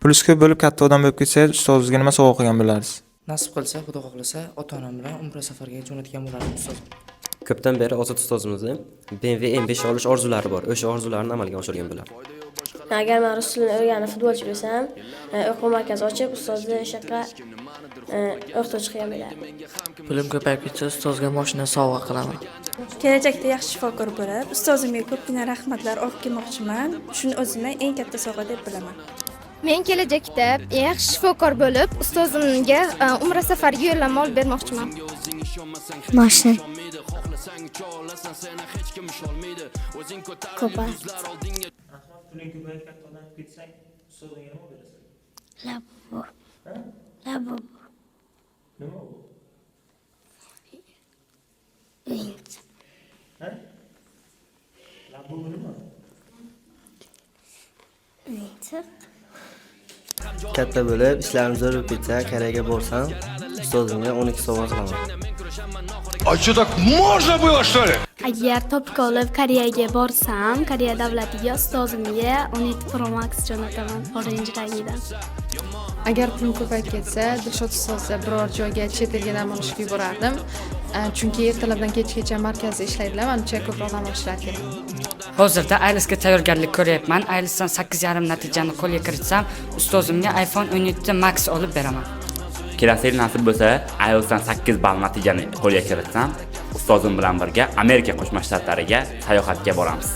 Pulingiz ko'p bo'lib katta odam bo'lib ketsangiz, ustozingizga nima sovg'a qilgan bo'larsiz? Nasib qilsa, Xudo xohlasa, ota-onam bilan umra safariga jo'natgan bo'lardim ustoz. Ko'pdan beri Ozod ustozimizni BMW M5 olish orzulari bor. O'sha orzularini amalga oshirgan bo'lar. Agar men rus tilini o'rganib futbolchi bo'lsam, o'quv markazi ochib, ustozni shaqqa o'qituvchi qilgan bo'lardim. Pulim ko'payib ketsa, ustozga mashina sovg'a qilaman. Kelajakda yaxshi shifokor bo'lib, ustozimga ko'pgina rahmatlar olib kelmoqchiman. Shuni o'zimdan eng katta sovg'a deb bilaman. Men kelajakda yaxshi shifokor bo'lib, ustozimga umra safariga yo'llanma olib bermoqchiman. Mashina. Ko'par. Puling ko'payib katta odam bo'lib ketsang, ustozingga nima berasan? Labo. Labo. Nima bu? O'yinchi. Ha? Labo nima? O'yinchiq. Katta bo'lib, ishlarim zo'r bo'lib ketsa, Koreyaga borsam, ustozimga 12 sovg'a qilaman. А что, так можно было, что ли? Agar topga olib Koreyaga borsam, Koreya davlatiga ustozimga 17 Pro Max jo'nataman orange rangidan. Agar pulim ko'payib ketsa, Dilshod ustozga biror joyga chet elga dam olishga yuborardim. Chunki ertalabdan kechgacha markazda ishlaydilar, menimcha ko'proq dam olishlari kerak. Hozirda IELTSga tayyorgarlik ko'ryapman. IELTSdan 8,5 natijani qo'lga kiritsam, ustozimga iPhone 17 Max olib beraman. Kelasi yil nasib bo'lsa, IELTSdan 8 ball natijani qo'lga kiritsam, ustozim bilan birga Amerika Qo'shma Shtatlariga sayohatga boramiz.